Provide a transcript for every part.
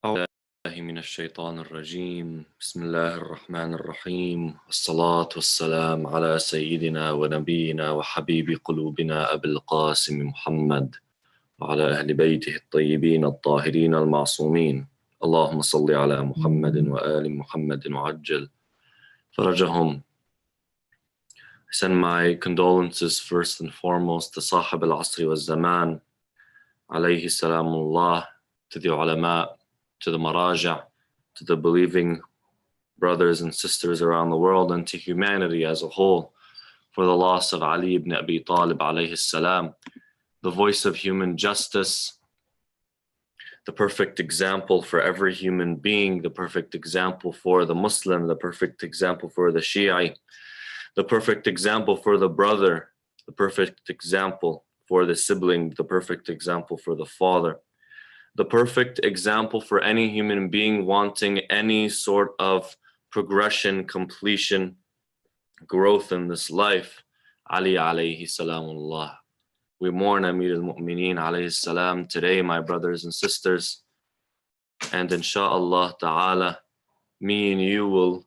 أعوذ بالله من الشيطان الرجيم بسم الله الرحمن الرحيم والصلاة والسلام على سيدنا ونبينا وحبيب قلوبنا أبي القاسم محمد وعلى أهل بيته الطيبين الطاهرين المعصومين اللهم صل على محمد وآل محمد وعجل فرجهم. I send my condolences first and foremost to Sahib al-Asri wal-Zaman alayhi salamullah, to the ulama, to the maraja, to the believing brothers and sisters around the world, and to humanity as a whole, for the loss of Ali ibn Abi Talib alayhi salam, the voice of human justice, the perfect example for every human being, the perfect example for the Muslim, the perfect example for the Shi'i, the perfect example for the brother, the perfect example for the sibling, the perfect example for the father, the perfect example for any human being wanting any sort of progression, completion, growth in this life. Ali alayhi salamullah. We mourn Amir al-Mu'mineen alayhi salam today, my brothers and sisters. And insha'Allah ta'ala, me and you will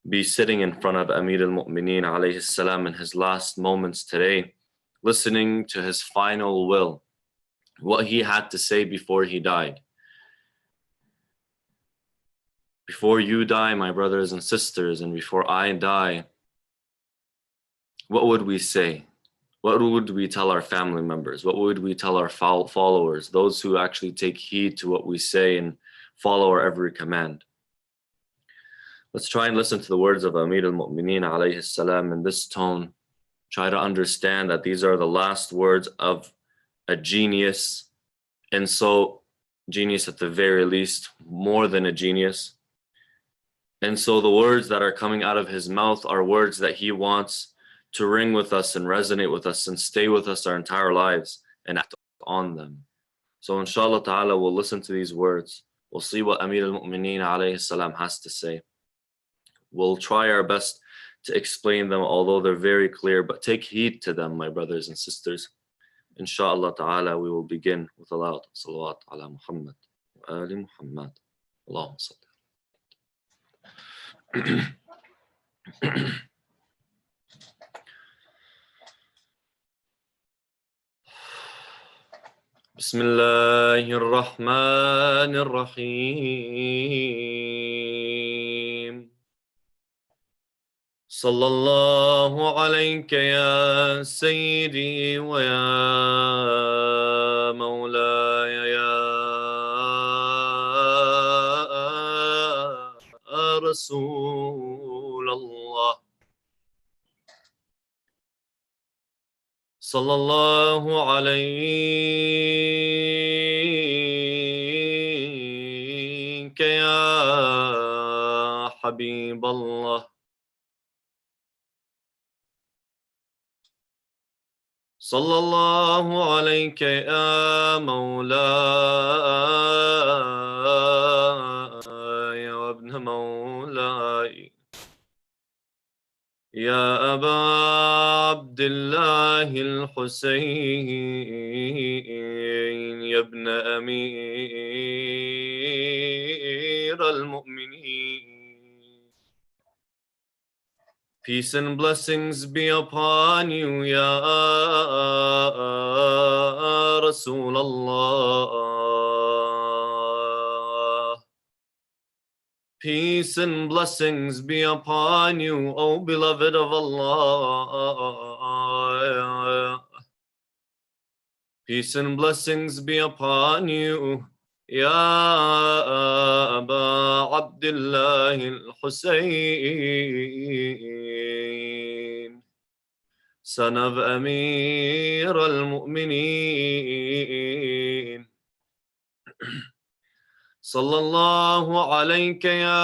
be sitting in front of Amir al-Mu'mineen alayhi salam in his last moments today, listening to his final will, what he had to say before he died. Before you die, my brothers and sisters, and before I die, what would we say? What would we tell our family members? What would we tell our followers, those who actually take heed to what we say and follow our every command? Let's try and listen to the words of Amir al-Mu'mineen alayhi salam in this tone. Try to understand that these are the last words of a genius, and so genius at the very least, more than a genius. And so the words that are coming out of his mouth are words that he wants to ring with us and resonate with us and stay with us our entire lives and act on them. So inshallah ta'ala, we'll listen to these words. We'll see what Amir al-Mu'mineen alayhi salam has to say. We'll try our best to explain them, although they're very clear, but take heed to them, my brothers and sisters. Inshallah ta'ala, we will begin with a loud salawat ala Muhammad wa ali Muhammad. Allahumma salli. بسم الله الرحمن الرحيم صلى الله عليك يا سيدي ويا مولاي يا رسول الله صلى الله عليك يا حبيب الله صلى الله عليك يا مولاي وابن مولاي يا أبا عبد الله الحسين يا ابن أمير المؤمنين. Peace and blessings be upon you, Ya Rasulallah. Peace and blessings be upon you, O beloved of Allah. Peace and blessings be upon you, Ya Aba Abdullah al-Husayn, son of Amir al-Mu'mineen. Sallallahu alayka ya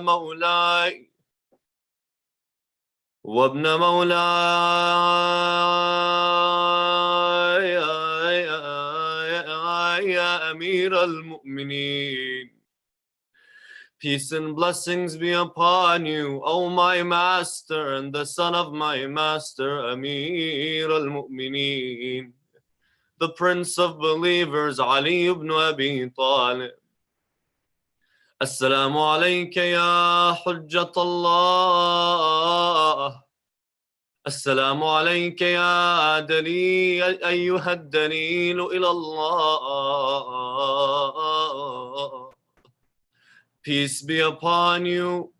Mawlay وابن مولاي يا أمير المؤمنين. Peace and blessings be upon you, O my master and the son of my master, Amir al-Mu'mineen, the Prince of Believers, Ali ibn Abi Talib. Assalamu alayka ya Hujjat Allah. السلام عليك يا دليل أيها الدليل إلى الله. Peace be upon you.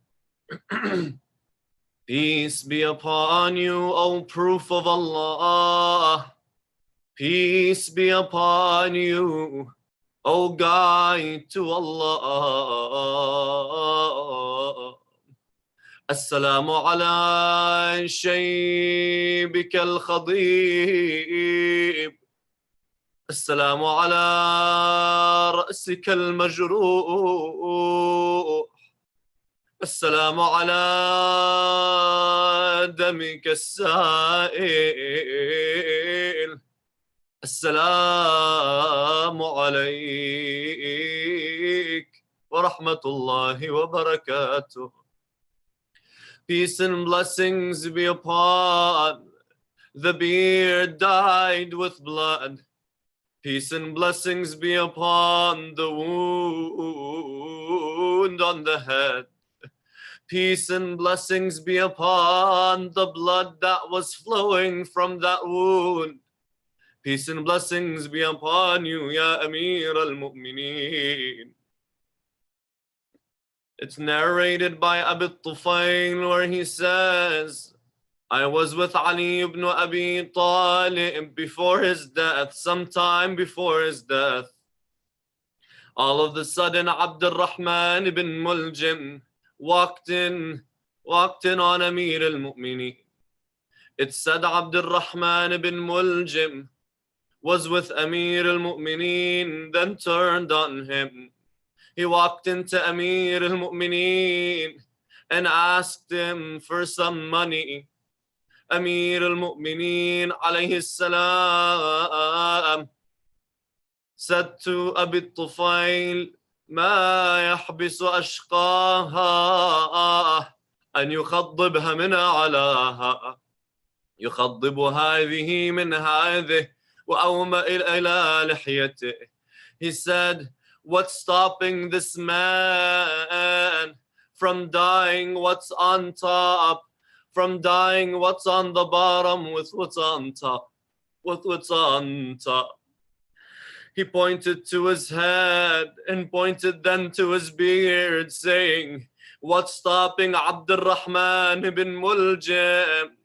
Peace be upon you, O proof of Allah. Peace be upon you, O guide to Allah. السلام على شيبك الخضيب. السلام على رأسك المجروح. السلام على دمك السائل. السلام عليك ورحمة الله وبركاته. Peace and blessings be upon the beard dyed with blood. Peace and blessings be upon the wound on the head. Peace and blessings be upon the blood that was flowing from that wound. Peace and blessings be upon you, Ya Amir al-Mu'mineen. It's narrated by Abi Tufail where he says, I was with Ali ibn Abi Talib before his death, sometime before his death. All of a sudden, Abd al-Rahman ibn Muljim walked in on Amir al-Mu'mineen. It said Abd al-Rahman ibn Muljim was with Amir al-Mu'mineen, then turned on him. He walked into Amir al-Mu'mineen and asked him for some money. Amir al-Mu'mineen alayhi salam said to Abi Tufail, ما يحبس أشقاها أن يخضبها من علاها يخضب هذه من هذه وأومأ إلى لحيته. He said, what's stopping this man from dying what's on top, from dying what's on the bottom with what's on top, with what's on top? He pointed to his head and pointed then to his beard, saying, what's stopping Abdurrahman ibn Muljim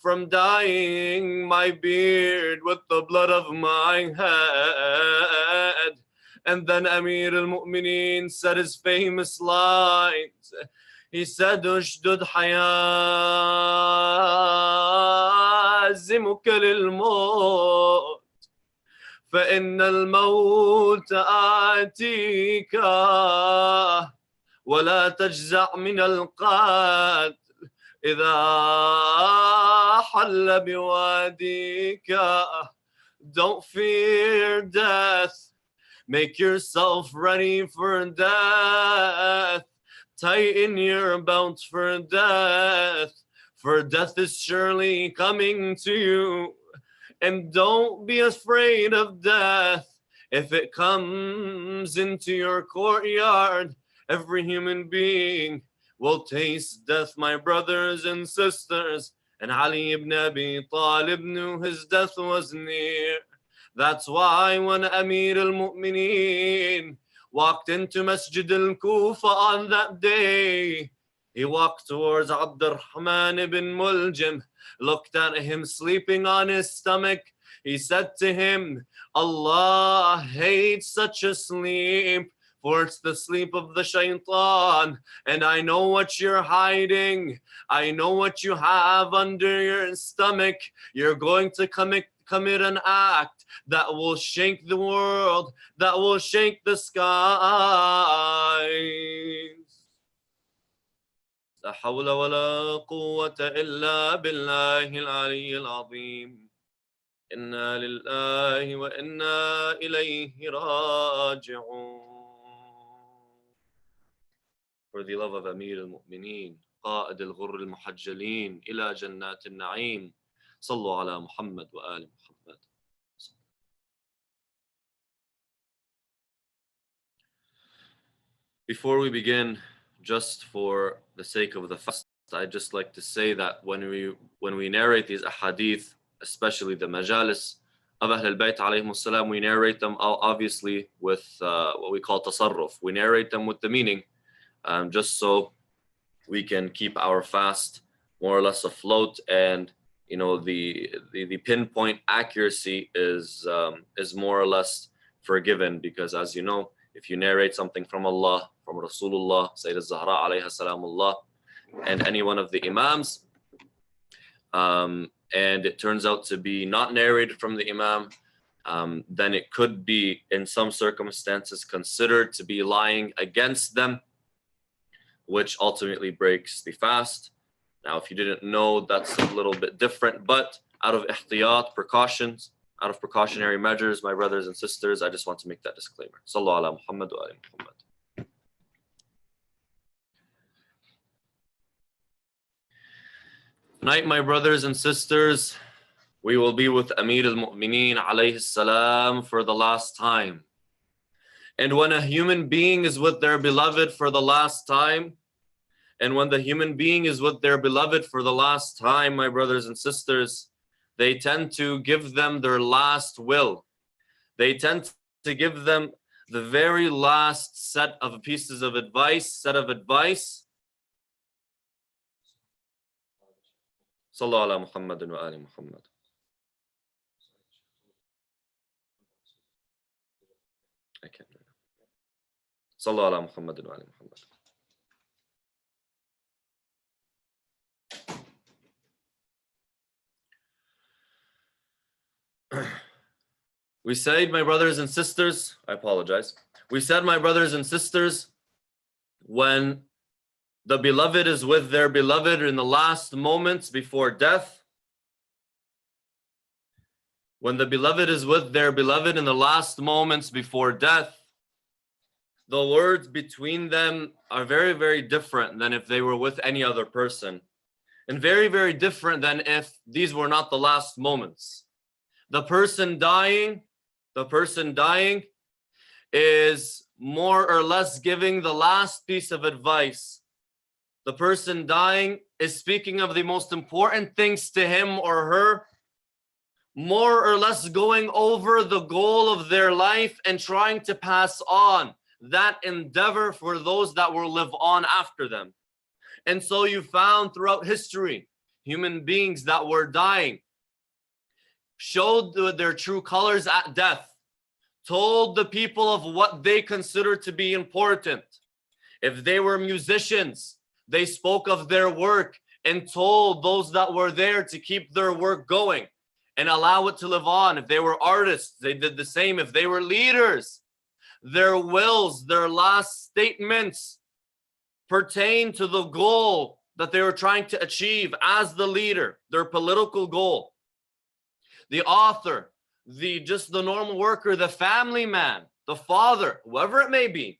from dyeing my beard with the blood of my head? And then Amir al-Mu'mineen said his famous lines. He said, Ushdud hayazimuka lil-maut فإن الموت آتيك ولا تجزع من القاتل إذا حل بواديك. Don't fear death. Make yourself ready for death. Tighten your belts for death is surely coming to you. And don't be afraid of death. If it comes into your courtyard, every human being will taste death, my brothers and sisters. And Ali ibn Abi Talib knew his death was near. That's why when Amir al-Mu'mineen walked into Masjid al-Kufa on that day, he walked towards Abdurrahman ibn Muljim, looked at him sleeping on his stomach. He said to him, Allah hates such a sleep, for it's the sleep of the shaitan. And I know what you're hiding. I know what you have under your stomach. You're going to commit an act that will shake the world, that will shake the skies. لا حول ولا قوة إلا بالله العلي العظيم. إنا لله وإنا إليه راجعون. For the love of Amir al-Mu'mineen, قائد الغر المحجلين إلى جنات النعيم. صلوا على محمد وآل محمد. Before we begin, just for the sake of the fast, I'd just like to say that when we narrate these ahadith, especially the majalis of Ahl al-Bayt alayhim salam, we narrate them obviously with what we call tasarruf. We narrate them with the meaning, just so we can keep our fast more or less afloat, and the pinpoint accuracy is more or less forgiven, because as you know, if you narrate something from Allah, from Rasulullah, Sayyid Zahra alayha salamullah, and any one of the Imams, and it turns out to be not narrated from the Imam, then it could be in some circumstances considered to be lying against them, which ultimately breaks the fast. Now, if you didn't know, that's a little bit different, but out of ihtiyat, precautions, out of precautionary measures, my brothers and sisters, I just want to make that disclaimer. Sallu ala Muhammad wa ali Muhammad. Tonight, my brothers and sisters, we will be with Amir al-Mu'mineen alayhi salam for the last time. And when a human being is with their beloved for the last time, and when the human being is with their beloved for the last time, my brothers and sisters, they tend to give them their last will. They tend to give them the very last set of pieces of advice, Sallallahu ala Muhammadin wa ali Muhammad. I can't do it. Sallallahu ala Muhammadin wa ali Muhammad. We said, my brothers and sisters, I apologize. We said, my brothers and sisters, when the beloved is with their beloved in the last moments before death, when the beloved is with their beloved in the last moments before death, the words between them are very, very different than if they were with any other person, and very, very different than if these were not the last moments. The person dying is more or less giving the last piece of advice. The person dying is speaking of the most important things to him or her, more or less going over the goal of their life and trying to pass on that endeavor for those that will live on after them. And so you found throughout history, human beings that were dying showed their true colors at death, told the people of what they considered to be important. If they were musicians, they spoke of their work and told those that were there to keep their work going and allow it to live on. If they were artists, they did the same. If they were leaders, their wills, their last statements pertain to the goal that they were trying to achieve as the leader, their political goal. The author, the normal worker, the family man, the father, whoever it may be,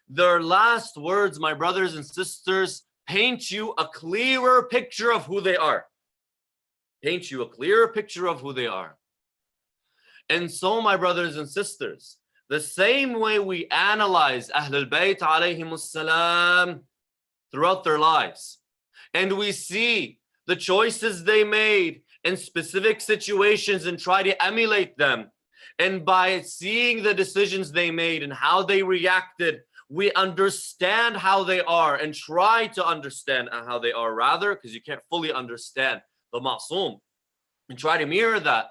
their last words, my brothers and sisters, paint you a clearer picture of who they are. Paint you a clearer picture of who they are. And so, my brothers and sisters, the same way we analyze Ahlul Bayt alayhim salam throughout their lives, and we see the choices they made in specific situations and try to emulate them, and by seeing the decisions they made and how they reacted, we understand how they are and try to understand how they are, rather, because you can't fully understand the ma'soom, and try to mirror that.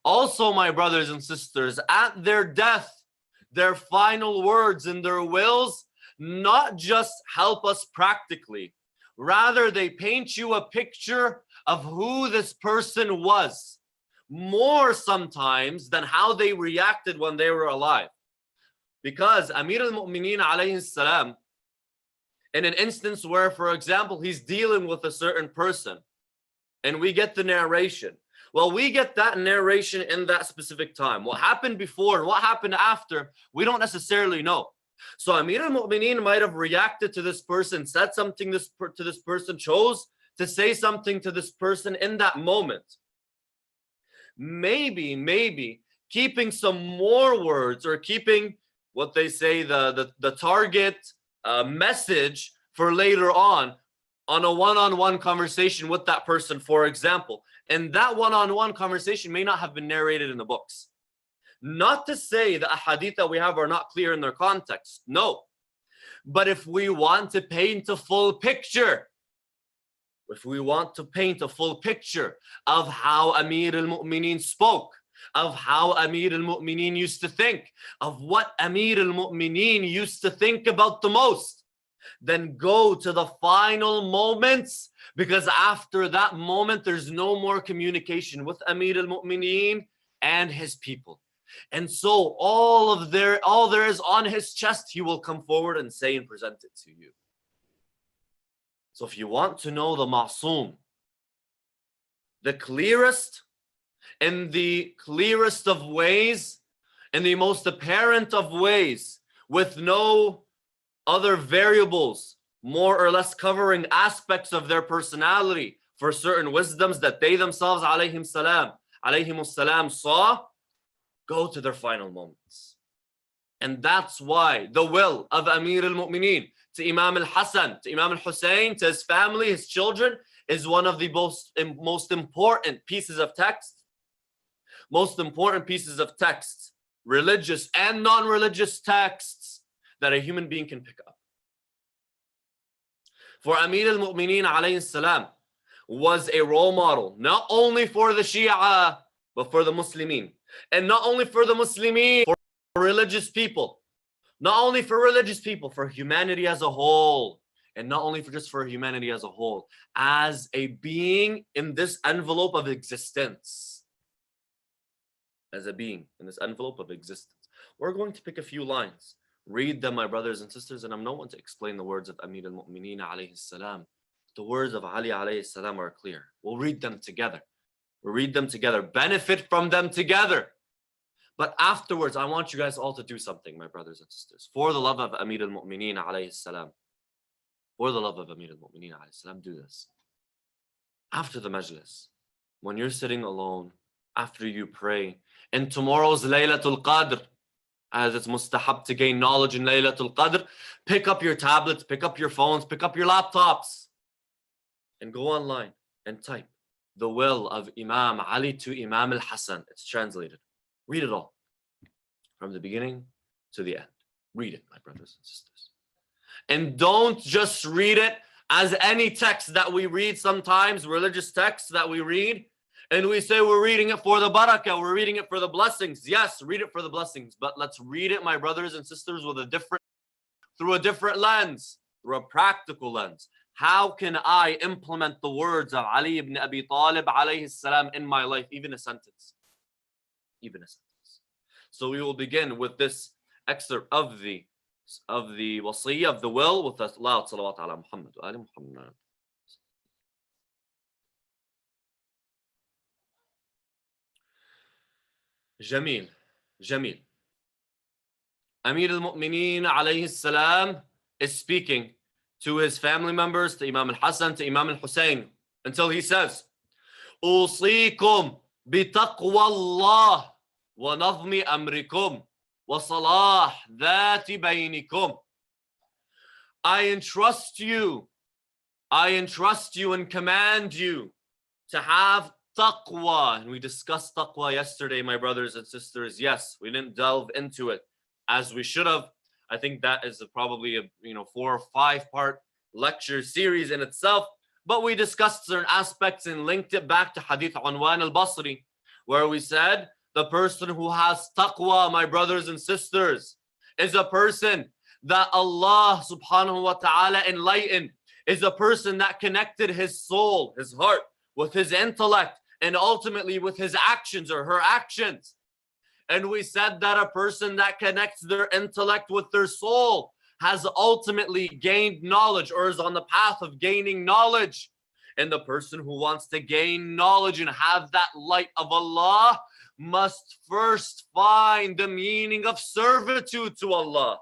Also, my brothers and sisters, at their death, their final words and their wills not just help us practically, rather they paint you a picture of who this person was, more sometimes than how they reacted when they were alive. Because Amir al-Mu'mineen alayhi salam, in an instance where, for example, he's dealing with a certain person, and we get the narration. Well, we get that narration in that specific time. What happened before and what happened after, we don't necessarily know. So Amir al-Mu'mineen might have reacted to this person, said something to this person, chose to say something to this person in that moment. Maybe keeping some more words, or keeping what they say the target message for later on a one-on-one conversation with that person, for example. And that one-on-one conversation may not have been narrated in the books. Not to say the ahadith that we have are not clear in their context. No. But if we want to paint a full picture, of how Amir al-Mu'mineen spoke, of how Amir al-Mu'mineen used to think, of what Amir al-Mu'mineen used to think about the most, then go to the final moments, because after that moment, there's no more communication with Amir al-Mu'mineen and his people. And so all there is on his chest, he will come forward and say and present it to you. So if you want to know the Ma'soom, the clearest, in the clearest of ways, in the most apparent of ways, with no other variables, more or less covering aspects of their personality for certain wisdoms that they themselves, alayhimussalam, saw, go to their final moments. And that's why the will of Amir al-Mu'mineen to Imam al-Hassan, to Imam al-Hussein, to his family, his children, is one of the most important pieces of text. Most important pieces of text, religious and non-religious texts, that a human being can pick up. For Amir al-Mu'mineen alayhi salam was a role model, not only for the Shia, but for the Muslimin. And not only for the Muslimin, for religious people. Not only for religious people, for humanity as a whole. And not only for humanity as a whole, as a being in this envelope of existence. As a being in this envelope of existence. We're going to pick a few lines. Read them, my brothers and sisters, and I'm no one to explain the words of Amir al-Mu'mineen alayhi salam. The words of Ali alayhi salam are clear. We'll read them together. Benefit from them together. But afterwards, I want you guys all to do something, my brothers and sisters. For the love of Amir al-Mu'mineen alayhi salam. For the love of Amir al-Mu'mineen alayhi salam, do this. After the majlis, when you're sitting alone, after you pray, in tomorrow's Laylatul Qadr, as it's mustahab to gain knowledge in Laylatul Qadr, pick up your tablets, pick up your phones, pick up your laptops, and go online and type the will of Imam Ali to Imam al-Hassan. It's translated. Read it all, from the beginning to the end. Read it, my brothers and sisters. And don't just read it as any text that we read sometimes, religious texts that we read, and we say we're reading it for the barakah, we're reading it for the blessings. Yes, read it for the blessings, but let's read it, my brothers and sisters, through a different lens, through a practical lens. How can I implement the words of Ali ibn Abi Talib alayhi salam in my life, even a sentence? Even a sentence. So we will begin with this excerpt of the wasiyah, of the will, with the loud salawat ala Muhammad wa ali Muhammad. Jamil. Amir al-Mu'mineen alayhi salam is speaking to his family members, to Imam al-Hassan, to Imam al-Hussein, until he says, أوصيكم بتقوى الله ونظم أمركم وصلاح ذات بينكم. I entrust you and command you to have taqwa. And we discussed taqwa yesterday, my brothers and sisters. Yes, we didn't delve into it as we should have. I think that is probably a 4 or 5 part lecture series in itself. But we discussed certain aspects and linked it back to Hadith Unwan al-Basri, where we said the person who has taqwa, my brothers and sisters, is a person that Allah subhanahu wa ta'ala enlightened, is a person that connected his soul, his heart, with his intellect, and ultimately with his actions or her actions. And we said that a person that connects their intellect with their soul has ultimately gained knowledge, or is on the path of gaining knowledge. And the person who wants to gain knowledge and have that light of Allah must first find the meaning of servitude to Allah.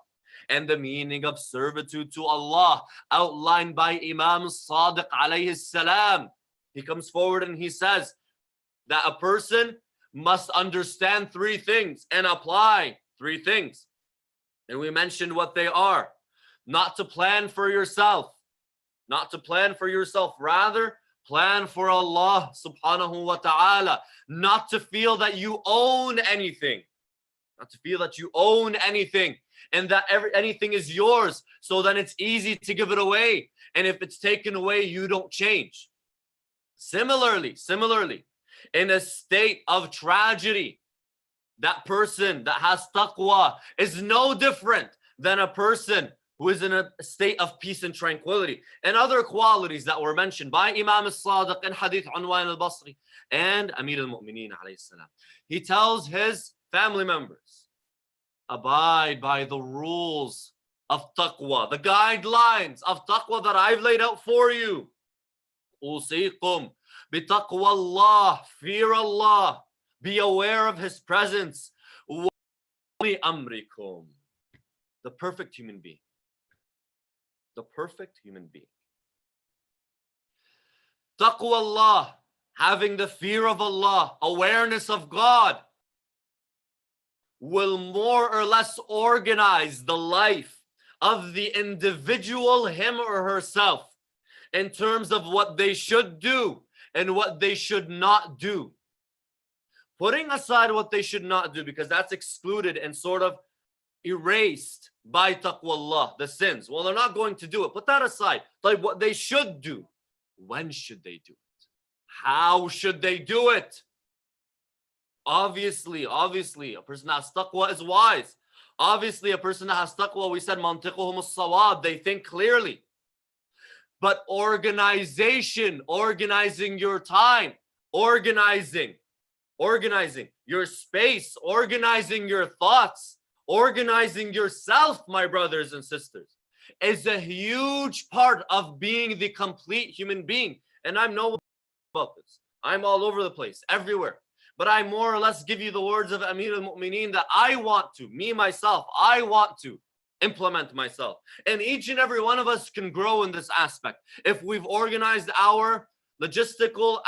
And the meaning of servitude to Allah outlined by Imam Sadiq alayhi salam. He comes forward and he says that a person must understand 3 things and apply 3 things. And we mentioned what they are. not to plan for yourself, not to plan for yourself, rather plan for Allah subhanahu wa ta'ala, not to feel that you own anything, not to feel that you own anything and that anything is yours, so then it's easy to give it away, and if it's taken away, you don't change. Similarly, in a state of tragedy, that person that has taqwa is no different than a person who is in a state of peace and tranquility. And other qualities that were mentioned by Imam al-Sadiq in Hadith Unwan al-Basri and Amir al-Mu'mineen alayhi salam. He tells his family members, abide by the rules of taqwa, the guidelines of taqwa that I've laid out for you. Usikum bitaqwa Allah, fear Allah, be aware of His presence. Amrikum, the perfect human being. The perfect human being. Taqwa Allah, having the fear of Allah, awareness of God, will more or less organize the life of the individual, him or herself, in terms of what they should do and what they should not do. Putting aside what they should not do, because that's excluded and sort of erased by taqwallah, the sins. Well, they're not going to do it. Put that aside. Like what they should do. When should they do it? How should they do it? Obviously, a person that has taqwa is wise. Obviously, a person that has taqwa, we said, mantiquhum as-sawab, they think clearly. But organization, organizing your time, organizing your space, organizing your thoughts, organizing yourself, my brothers and sisters, is a huge part of being the complete human being. And I know about this. I'm all over the place, everywhere. But I more or less give you the words of Amir al-Mu'mineen that I want to, me, myself, I want to implement myself. And each and every one of us can grow in this aspect. If we've organized the logistical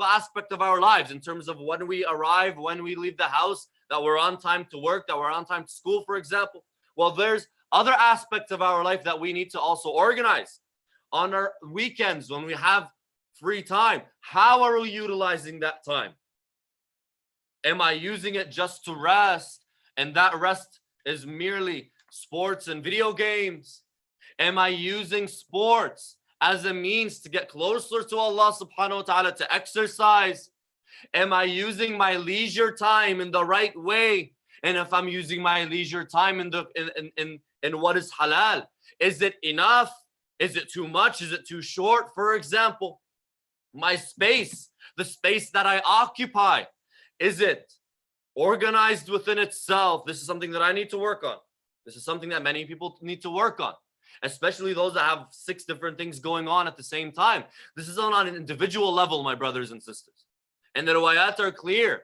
aspect of our lives in terms of when we arrive, when we leave the house, that we're on time to work, that we're on time to school, for example. Well, there's other aspects of our life that we need to also organize. On our weekends, when we have free time, how are we utilizing that time? Am I using it just to rest, and that rest is merely sports and video games? Am I using sports as a means to get closer to Allah subhanahu wa ta'ala, to exercise? Am I using my leisure time in the right way? And if I'm using my leisure time in what is halal, is it enough? Is it too much? Is it too short? For example, my space, the space that I occupy, is it organized within itself? This is something that I need to work on. This is something that many people need to work on, especially those that have 6 different things going on at the same time. This is on an individual level, my brothers and sisters. And the riwayat are clear.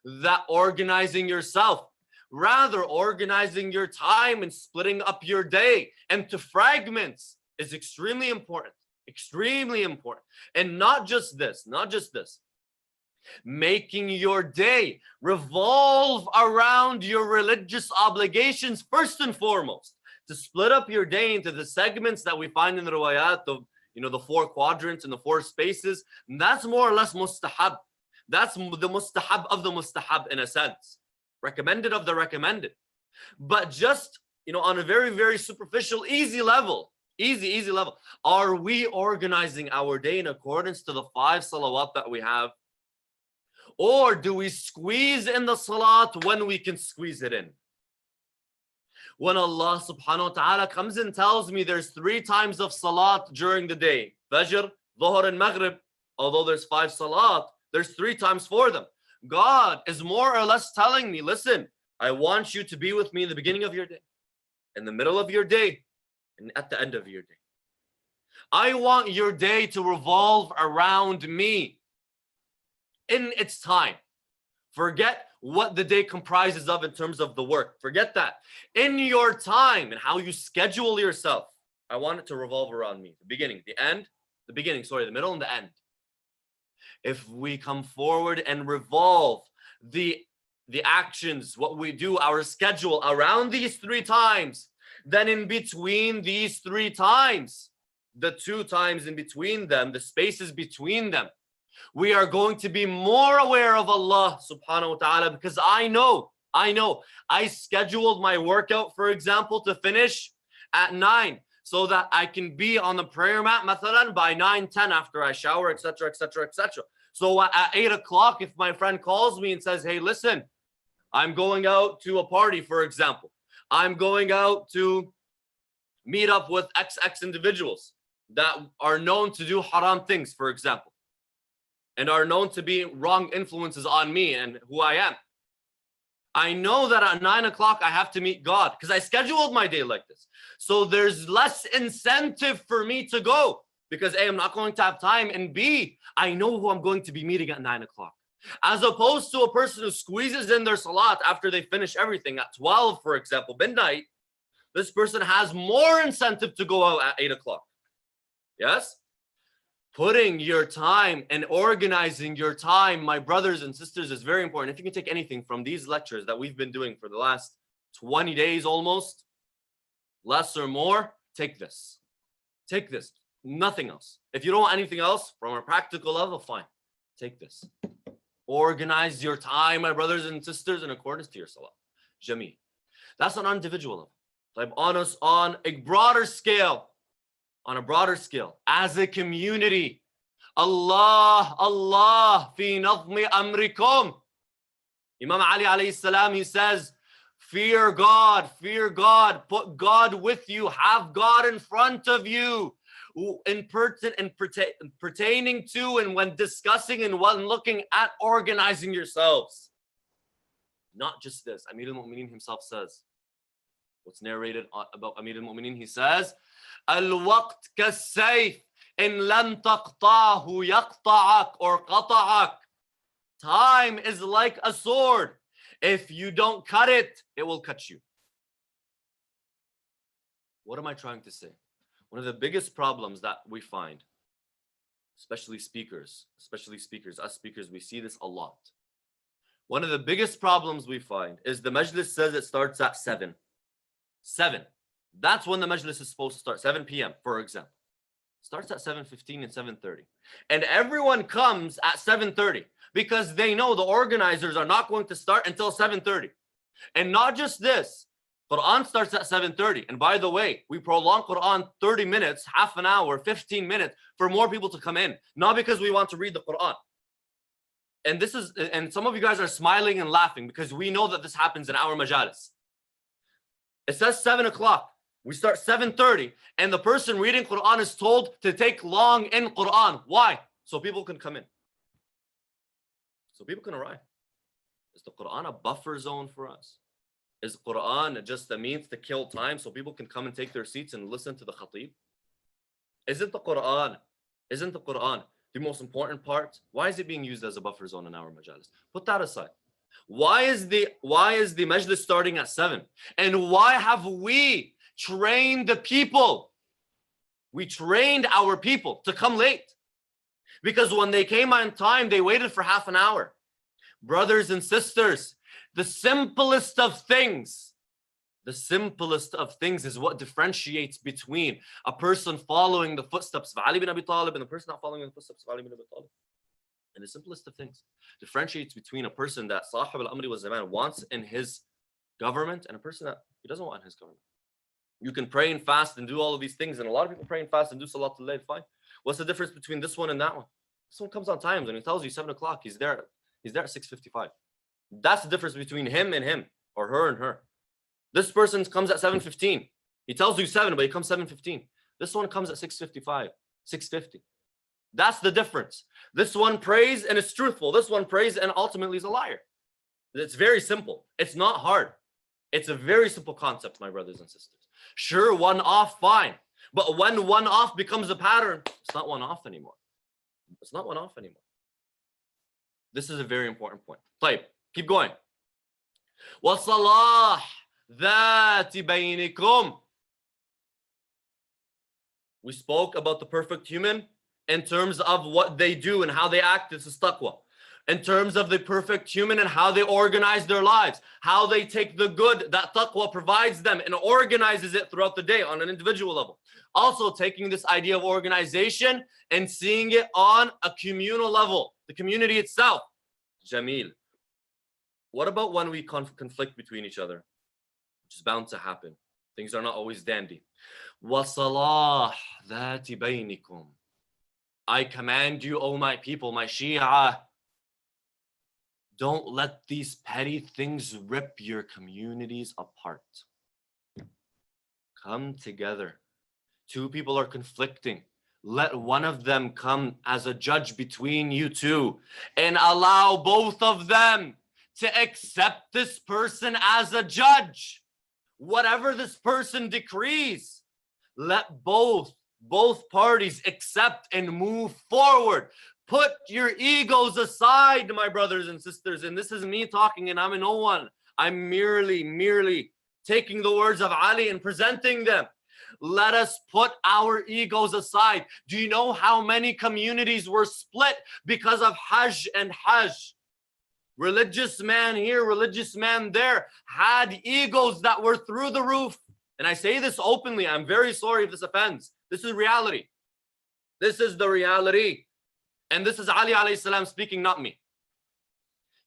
That organizing yourself, rather organizing your time and splitting up your day into fragments, is extremely important. Extremely important. And not just this. Making your day revolve around your religious obligations first and foremost. To split up your day into the segments that we find in the riwayat of, the 4 quadrants and the 4 spaces. And that's more or less mustahab. That's the mustahab of the mustahab, in a sense. Recommended of the recommended. But just, on a very, very superficial, easy level, are we organizing our day in accordance to the 5 salawat that we have? Or do we squeeze in the salat when we can squeeze it in? When Allah subhanahu wa ta'ala comes and tells me there's 3 times of salat during the day, Fajr, Dhuhr and Maghrib, although there's 5 salat, there's 3 times for them. God is more or less telling me, listen, I want you to be with me in the beginning of your day, in the middle of your day, and at the end of your day. I want your day to revolve around me in its time. Forget what the day comprises of in terms of the work. Forget that. In your time and how you schedule yourself, I want it to revolve around me. The middle and the end. If we come forward and revolve the actions, what we do, our schedule around these 3 times, then in between these 3 times, the 2 times in between them, the spaces between them, we are going to be more aware of Allah subhanahu wa ta'ala, because I know, I scheduled my workout, for example, to finish at 9 so that I can be on the prayer mat, mathalan, by 9, 10 after I shower, etc., etc., etc. So at 8 o'clock, if my friend calls me and says, hey, listen, I'm going out to a party, for example. I'm going out to meet up with XX individuals that are known to do haram things, for example, and are known to be wrong influences on me and who I am. I know that at 9 o'clock I have to meet God because I scheduled my day like this. So there's less incentive for me to go because A, I'm not going to have time, and B, I know who I'm going to be meeting at 9 o'clock. As opposed to a person who squeezes in their salat after they finish everything at 12, for example, midnight, this person has more incentive to go out at 8 o'clock. Yes? Putting your time and organizing your time, my brothers and sisters, is very important. If you can take anything from these lectures that we've been doing for the last 20 days almost, less or more, take this. Take this. Nothing else. If you don't want anything else from a practical level, fine. Take this. Organize your time, my brothers and sisters, in accordance to your salah. Jameel. That's on an individual level. Like on a broader scale. On a broader scale, as a community, Allah fi nadmi amrikum. Imam Ali alayhi salam, he says, fear God, put God with you, have God in front of you, pertaining to, and when discussing and when looking at organizing yourselves. Not just this, Amir al-Mu'mineen himself says, what's narrated about Amir al-Mu'mineen, he says, الوقت كالسيف إن لم تقطعه يقطعك or قطعك. Time is like a sword. If you don't cut it, it will cut you. What am I trying to say? One of the biggest problems that we find, especially speakers, us speakers, we see this a lot. One of the biggest problems we find is the majlis says it starts at 7. 7. That's when the majlis is supposed to start, 7 p.m., for example. Starts at 7:15 and 7:30. And everyone comes at 7:30 because they know the organizers are not going to start until 7:30. And not just this, Quran starts at 7:30. And by the way, we prolong Quran 30 minutes, half an hour, 15 minutes for more people to come in, not because we want to read the Quran. And some of you guys are smiling and laughing because we know that this happens in our majalis. It says 7 o'clock. We start 7:30, and the person reading Quran is told to take long in Quran. Why? So people can come in. So people can arrive. Is the Quran a buffer zone for us? Is Quran just a means to kill time so people can come and take their seats and listen to the khatib? Isn't the Quran the most important part? Why is it being used as a buffer zone in our majalis? Put that aside. Why is the majlis starting at 7? And why have we trained the people? We trained our people to come late. Because when they came on time, they waited for half an hour. Brothers and sisters, the simplest of things is what differentiates between a person following the footsteps of Ali bin Abi Talib and the person not following the footsteps of Ali bin Abi Talib. And the simplest of things differentiates between a person that Sahib al-Amri wa Zaman wants in his government and a person that he doesn't want in his government. You can pray and fast and do all of these things, and a lot of people pray and fast and do Salatul Layl, fine. What's the difference between this one and that one? This one comes on time and he tells you 7 o'clock, he's there at 6:55. That's the difference between him and him, or her and her. This person comes at 7:15. He tells you 7, but he comes 7:15. This one comes at 6:55, 6:50. That's the difference. This one prays and is truthful. This one prays and ultimately is a liar. It's very simple. It's not hard. It's a very simple concept, my brothers and sisters. Sure, one off, fine. But when one off becomes a pattern, it's not one off anymore. It's not one off anymore. This is a very important point. طيب, keep going. وَصَلَاحْ ذَاتِ بَيْنِكُمْ. We spoke about the perfect human in terms of what they do and how they act. This is taqwa. in terms of the perfect human and how they organize their lives, how they take the good that taqwa provides them and organizes it throughout the day on an individual level. Also taking this idea of organization and seeing it on a communal level, the community itself. Jameel. What about when we conflict between each other? Which is bound to happen. Things are not always dandy. وَصَلَاحْ ذَاتِ بَيْنِكُمْ. I command you, O my people, my Shia, don't let these petty things rip your communities apart. Come together. Two people are conflicting. Let one of them come as a judge between you two and allow both of them to accept this person as a judge. Whatever this person decrees, let both parties accept and move forward. Put your egos aside, my brothers and sisters. And this is me talking, and I'm no one. I'm merely taking the words of Ali and presenting them. Let us put our egos aside. Do you know how many communities were split because of Hajj and Hajj? Religious man here, religious man there, had egos that were through the roof. And I say this openly. I'm very sorry if this offends. This is reality. This is the reality. And this is Ali alayhi salam speaking, not me.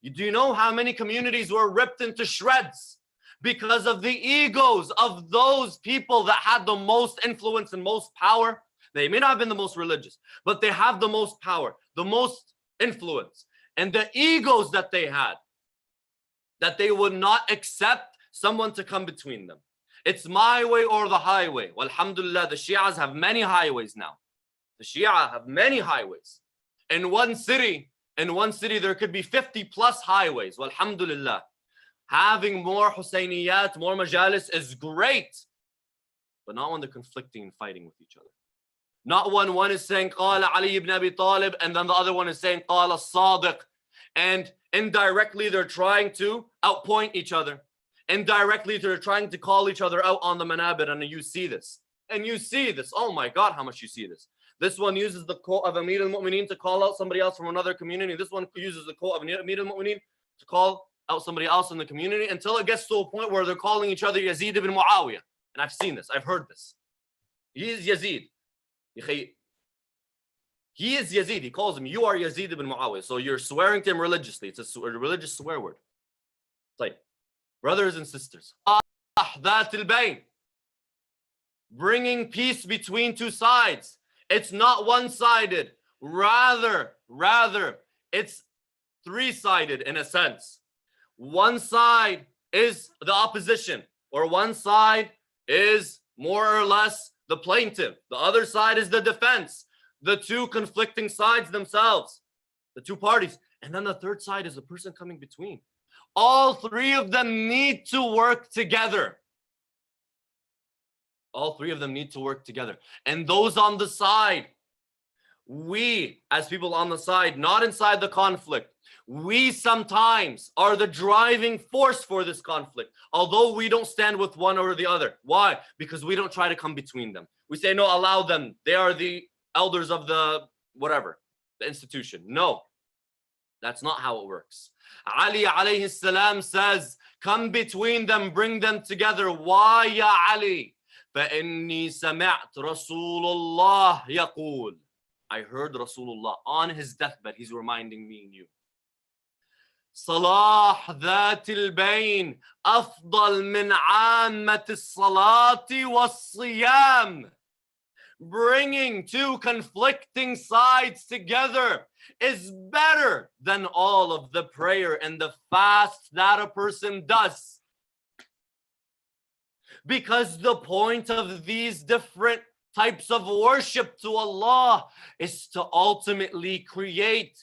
Do you know how many communities were ripped into shreds because of the egos of those people that had the most influence and most power? They may not have been the most religious, but they have the most power, the most influence. And the egos that they had, that they would not accept someone to come between them. It's my way or the highway. Well, alhamdulillah, the Shias have many highways now. The Shia have many highways. In one city, there could be 50 plus highways. Well, alhamdulillah. Having more Husayniyat, more majalis is great. But not when they're conflicting and fighting with each other. Not when one is saying, Qala Ali ibn Abi Talib, and then the other one is saying, Qala Sadiq. And indirectly, they're trying to outpoint each other. Indirectly, they're trying to call each other out on the manabir, and you see this. And you see this. Oh my God, how much you see this. This one uses the quote of Amir al-Mu'mineen to call out somebody else from another community. This one uses the quote of Amir al-Mu'mineen to call out somebody else in the community until it gets to a point where they're calling each other Yazid ibn Muawiyah. And I've seen this. I've heard this. He is Yazid. He is Yazid. He calls him, you are Yazid ibn Muawiyah. So you're swearing to him religiously. It's a religious swear word. It's like, brothers and sisters, bringing peace between two sides. It's not one-sided. Rather, it's three-sided in a sense. One side is the opposition, or one side is more or less the plaintiff. The other side is the defense. The two conflicting sides themselves, the two parties. And then the third side is the person coming between. All three of them need to work together. All three of them need to work together. And those on the side, we as people on the side, not inside the conflict, we sometimes are the driving force for this conflict, although we don't stand with one or the other. Why? Because we don't try to come between them. We say, no, allow them. They are the elders of the whatever, the institution. No, that's not how it works. Ali alayhi salam says, come between them, bring them together. Why, ya Ali? فَإِنِّي سَمِعْتُ رَسُولُ اللَّهِ يَقُولُ. I heard Rasulullah on his deathbed. He's reminding me and you. صلاح ذات البين أفضل من عامة الصلاة والصيام. Bringing two conflicting sides together is better than all of the prayer and the fast that a person does. Because the point of these different types of worship to Allah is to ultimately create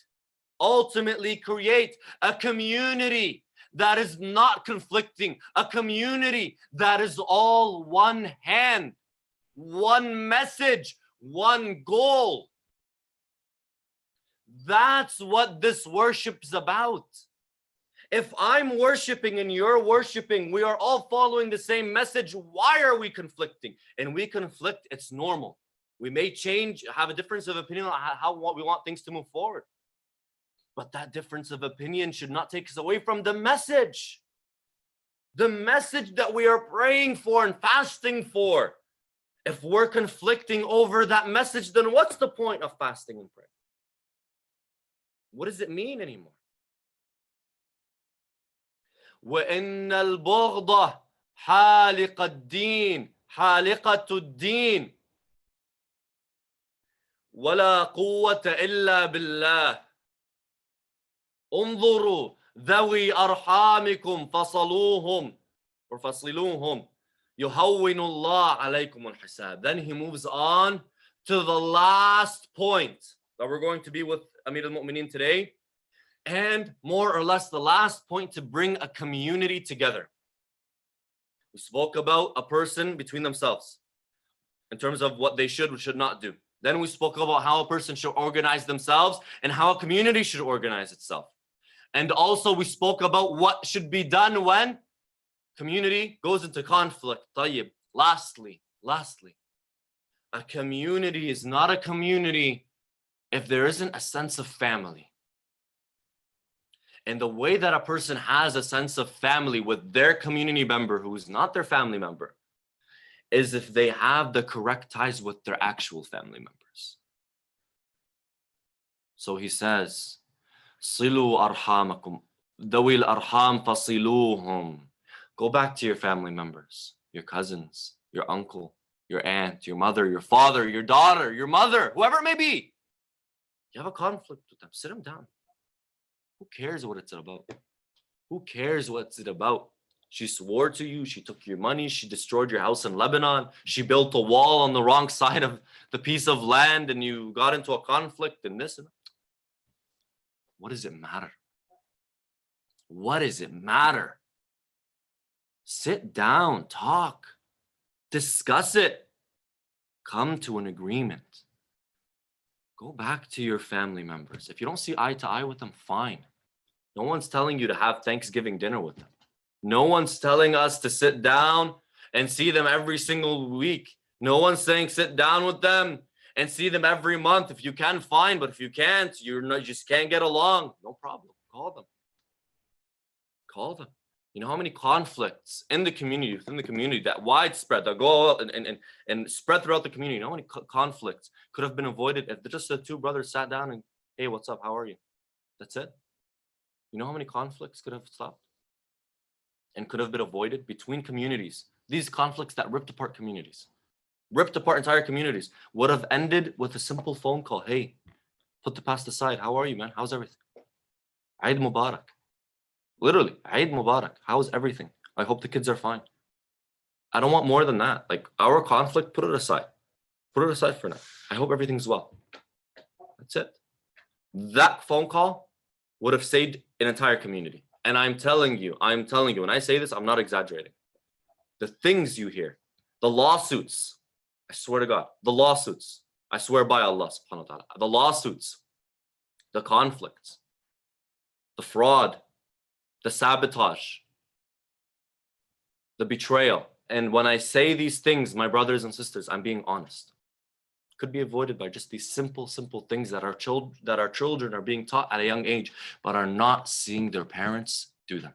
a community that is not conflicting, a community that is all one hand, one message, one goal. That's what this worship is about. If I'm worshiping and you're worshiping, we are all following the same message. Why are we conflicting? And we conflict, it's normal. We may change, have a difference of opinion on how we want things to move forward. But that difference of opinion should not take us away from the message. The message that we are praying for and fasting for. If we're conflicting over that message, then what's the point of fasting and praying? What does it mean anymore? وَإِنَّ الْبُغْضَ حَالِقَ الدِّينِ حَالِقَةُ الدِّينِ وَلَا قُوَّةَ إِلَّا بِاللَّهِ انظروا ذوي أرحامكم فصلوهم or فصلوهم يهون الله عليكم الحساب. Then he moves on to the last point that we're going to be with Amir al-Mu'mineen today, and more or less the last point to bring a community together. We spoke about a person between themselves in terms of what they should or should not do. Then we spoke about how a person should organize themselves and how a community should organize itself. And also we spoke about what should be done when community goes into conflict. طيب. Lastly, a community is not a community if there isn't a sense of family. And the way that a person has a sense of family with their community member who is not their family member is if they have the correct ties with their actual family members. So he says, صِلُوا أَرْحَامَكُمْ ذَوِي الْأَرْحَامِ فَصِلُوهُمْ. Go back to your family members, your cousins, your uncle, your aunt, your mother, your father, your daughter, your mother, whoever it may be. You have a conflict with them, sit them down. Who cares what it's about? Who cares what's it about? She swore to you, she took your money, she destroyed your house in Lebanon, she built a wall on the wrong side of the piece of land and you got into a conflict and this and that. What does it matter? What does it matter? Sit down, talk, discuss it, come to an agreement. Go back to your family members. If you don't see eye to eye with them, fine. No one's telling you to have Thanksgiving dinner with them. No one's telling us to sit down and see them every single week. No one's saying sit down with them and see them every month. If you can, fine. But if you can't, you just can't get along. No problem. Call them. Call them. You know how many conflicts in the community, within the community, that widespread, that go out and spread throughout the community. You know how many conflicts could have been avoided if just the two brothers sat down and, hey, what's up? How are you? That's it. You know how many conflicts could have stopped and could have been avoided between communities? These conflicts that ripped apart communities, ripped apart entire communities, would have ended with a simple phone call. Hey, put the past aside. How are you, man? How's everything? Eid Mubarak. Literally, Eid Mubarak. How's everything? I hope the kids are fine. I don't want more than that. Like our conflict, put it aside. Put it aside for now. I hope everything's well. That's it. That phone call would have saved an entire community. And I'm telling you, when I say this, I'm not exaggerating. The things you hear, the lawsuits, I swear to God, the lawsuits, I swear by Allah subhanahu wa ta'ala, the lawsuits, the conflicts, the fraud, the sabotage, the betrayal. And when I say these things, my brothers and sisters, I'm being honest. Could be avoided by just these simple things that our children are being taught at a young age, but are not seeing their parents do them.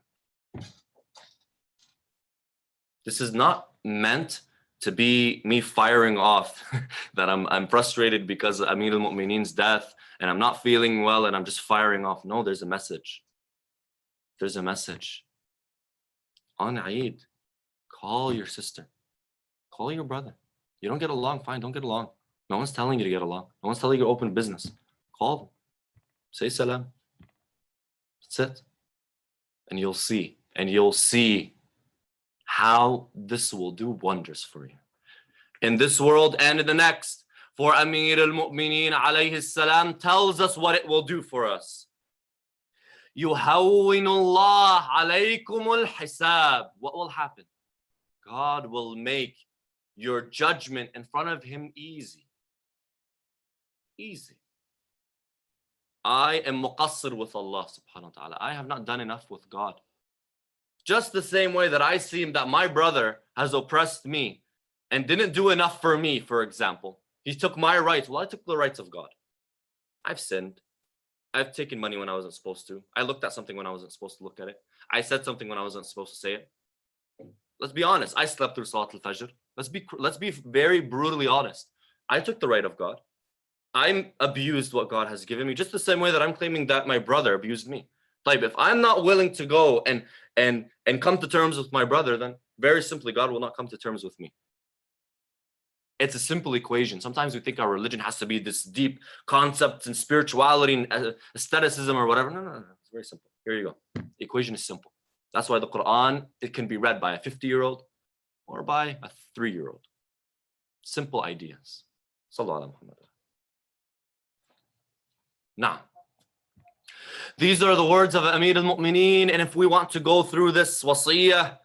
This is not meant to be me firing off that I'm frustrated because Amir al-Mu'mineen's death and I'm not feeling well and I'm just firing off. No, there's a message. There's a message. On Eid, call your sister. Call your brother. You don't get along, fine, don't get along. No one's telling you to get along. No one's telling you to open business. Call them. Say salam. That's it. And you'll see how this will do wonders for you. In this world and in the next. For Amir al-Mu'mineen alayhi salam tells us what it will do for us. يُهَوِّنُ اللَّهُ عَلَيْكُمُ الْحِسَابِ. What will happen? God will make your judgment in front of him easy. Easy. I am muqassir with Allah subhanahu wa ta'ala. I have not done enough with God. Just the same way that I see that my brother has oppressed me and didn't do enough for me, for example. He took my rights. Well, I took the rights of God. I've sinned. I've taken money when I wasn't supposed to. I looked at something when I wasn't supposed to look at it. I said something when I wasn't supposed to say it. Let's be honest. I slept through Salat al-Fajr. Let's be very brutally honest. I took the right of God. I'm abused what God has given me, just the same way that I'm claiming that my brother abused me. Like, if I'm not willing to go and come to terms with my brother, then very simply, God will not come to terms with me. It's a simple equation. Sometimes we think our religion has to be this deep concepts and spirituality and aestheticism or whatever. No. It's very simple. Here you go. The equation is simple. That's why the Quran, it can be read by a 50-year-old or by a 3-year-old. Simple ideas. Sallallahu alaihi Muhammad. Now, these are the words of Amir al-Mu'mineen, and if we want to go through this wasiyah,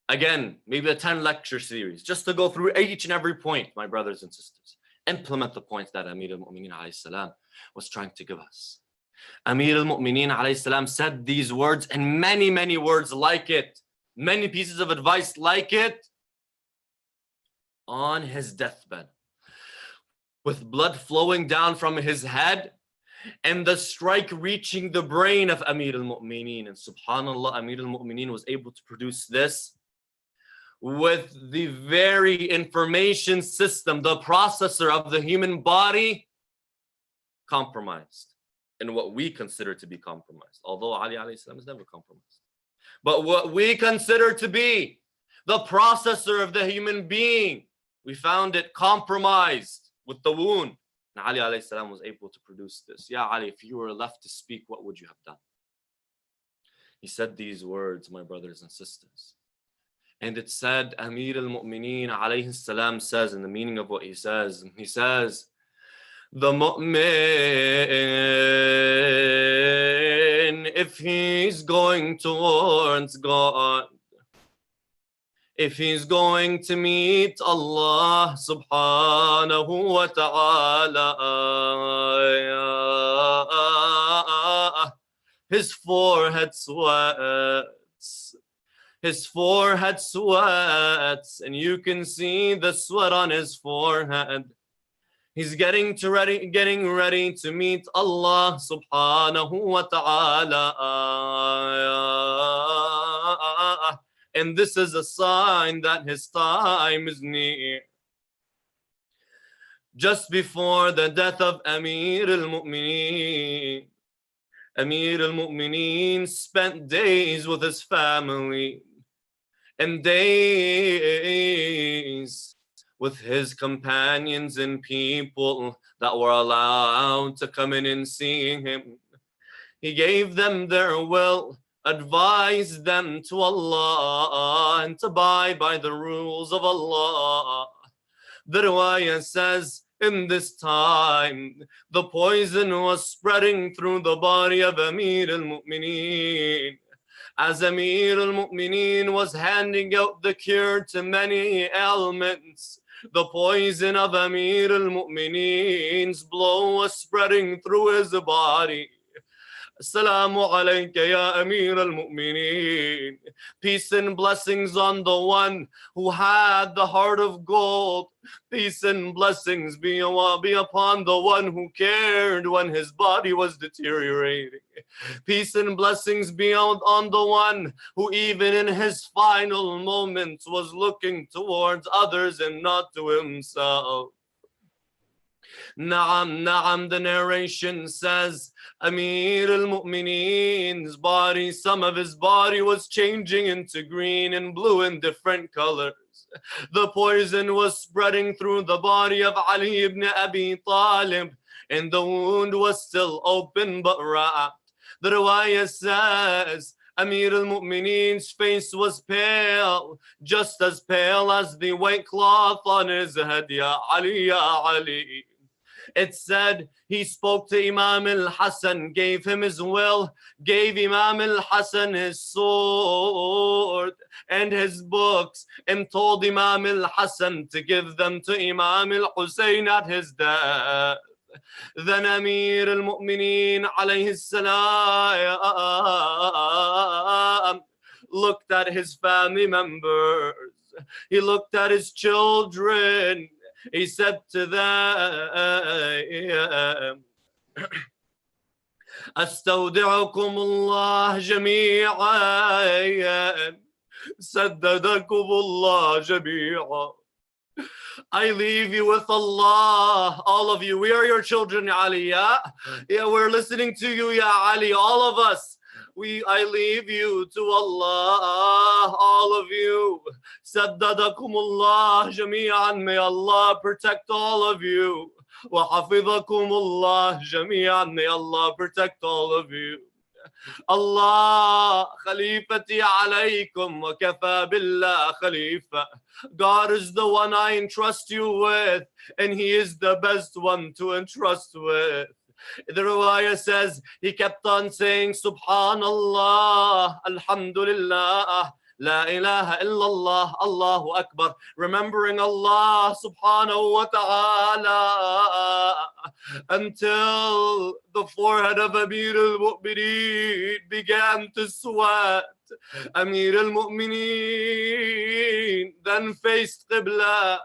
again, maybe a 10 lecture series, just to go through each and every point, my brothers and sisters, implement the points that Amir al-Mu'mineen alayhi salam was trying to give us. Amir al-Mu'mineen alayhi salam said these words and many, many words like it, many pieces of advice like it on his deathbed, with blood flowing down from his head and the strike reaching the brain of Amir al-Mu'mineen. And subhanAllah, Amir al-Mu'mineen was able to produce this with the very information system, the processor of the human body, compromised in what we consider to be compromised. Although Ali alayhi salam is never compromised. But what we consider to be the processor of the human being, we found it compromised with the wound. And Ali alayhi salam was able to produce this. Ya Ali, if you were left to speak, what would you have done? He said these words, my brothers and sisters. And it said, Amir al-Mu'mineen alayhi salam says, in the meaning of what he says, the mu'min, if he's going towards God, if he's going to meet Allah subhanahu wa ta'ala, his forehead sweats. His forehead sweats, and you can see the sweat on his forehead. He's getting ready to meet Allah subhanahu wa ta'ala. And this is a sign that his time is near. Just before the death of Amir al-Mu'mineen, Amir al-Mu'mineen spent days with his family and days with his companions and people that were allowed to come in and see him. He gave them their will, advised them to Allah and to abide by the rules of Allah. The riwayah says, in this time, the poison was spreading through the body of Amir al-Mu'mineen. As Amir al-Mu'mineen was handing out the cure to many ailments, the poison of Amir al-Mu'mineen's blow was spreading through his body. Assalamu alayka ya Amir al-Mu'mineen. Peace and blessings on the one who had the heart of gold. Peace and blessings be upon the one who cared when his body was deteriorating. Peace and blessings be on the one who even in his final moments was looking towards others and not to himself. Na'am, the narration says, Amir al-Mu'mineen's body, some of his body was changing into green and blue in different colors. The poison was spreading through the body of Ali ibn Abi Talib, and the wound was still open but wrapped. The riwayah says, Amir al-Mu'mineen's face was pale, just as pale as the white cloth on his head. Ya Ali, Ya Ali. It said he spoke to Imam al-Hassan, gave him his will, gave Imam al-Hassan his sword and his books, and told Imam al-Hassan to give them to Imam al-Hussein at his death. Then Amir al-Mu'mineen alayhi salam looked at his family members. He looked at his children. He said to them, أستودعكم الله جميعا سددكم الله جميعا. I leave you with Allah, all of you. We are your children, Ya Ali. Yeah, we're listening to you, Ya Ali, all of us. I leave you to Allah, all of you. Saddadakumullah jami'an. May Allah protect all of you. Wa hafidhakumullah jami'an. May Allah protect all of you. Allah khalifati alaykum wa kafa billah khalifa. God is the one I entrust you with, and He is the best one to entrust with. The riwayah says he kept on saying Subhanallah, Alhamdulillah, La ilaha illallah, Allahu Akbar, remembering Allah subhanahu wa ta'ala, until the forehead of Amir al-Mu'mineen began to sweat. Amir al-Mu'mineen then faced Qibla.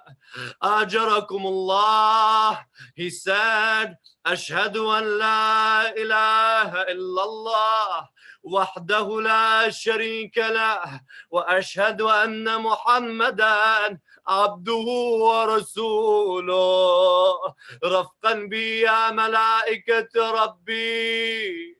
Ajarakumullah. He said, Ashhadu an la ilaha illallah. وحده لا شريك له وأشهد أن محمدا عبده ورسوله رفقا بي يا ملائكة ربي.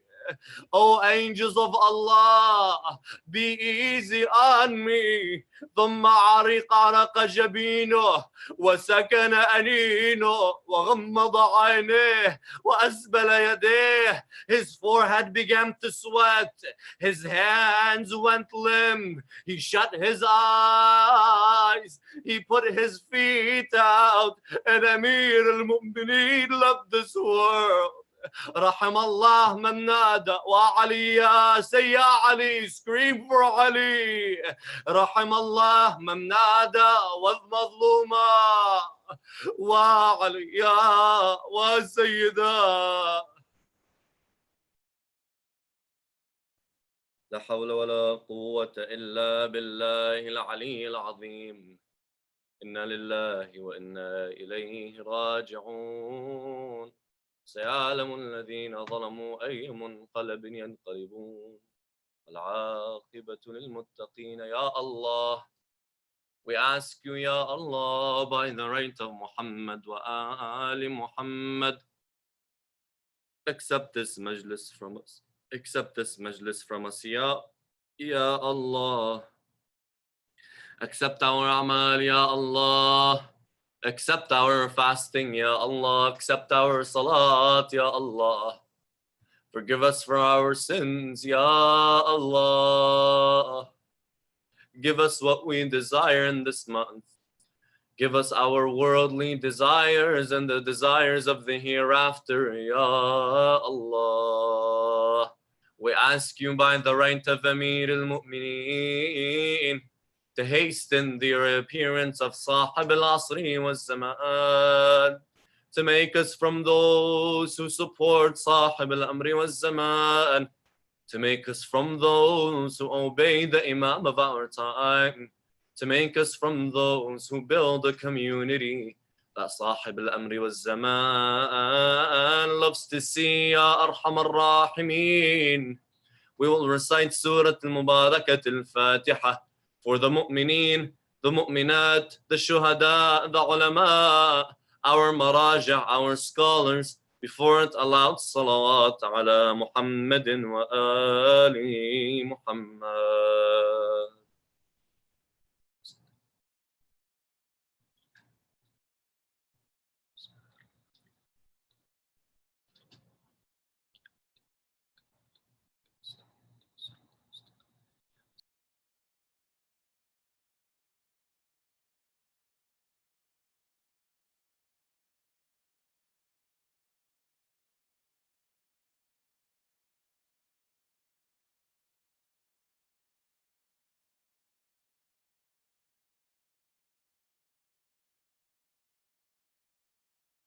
O angels of Allah, be easy on me. ثم عرق عرق جبينه وسكن أنينه وغمض عينيه وأسبل يديه. His forehead began to sweat. His hands went limp. He shut his eyes. He put his feet out. And Amir al-Mu'mineen left this world. رحم الله من نادى وعلي يا سي علي. Scream for Ali. رحم الله من نادى والمظلومة وعلي يا وسيدا. لا حول ولا قوة إلا بالله العلي العظيم. إنا لله وإنا إليه راجعون. سيعلم الذين ظلموا أي منقلب ينقلبون. العاقبة للمتقين. Ya Allah, we ask you, Ya Allah, by the right of Muhammad wa Ali Muhammad, accept this majlis from us. Accept this majlis from us, Ya Allah. Accept our amal, Ya Allah. Accept our fasting, Ya Allah. Accept our salat, Ya Allah. Forgive us for our sins, Ya Allah. Give us what we desire in this month. Give us our worldly desires and the desires of the hereafter, Ya Allah. We ask you by the right of Amir al-Mu'mineen to hasten the appearance of Sahib al-Asri wa Zaman, to make us from those who support Sahib al-Amri wa Zaman, to make us from those who obey the Imam of our time, to make us from those who build a community that Sahib al-Amri wa Zaman loves to see, Ya Arham al-Rahimeen. We will recite Surah al-Mubarakat al-Fatiha for the mu'mineen, the mu'minat, the shuhada, the ulama, our maraja, our scholars, before it allowed salawat ala Muhammadin wa ali Muhammad.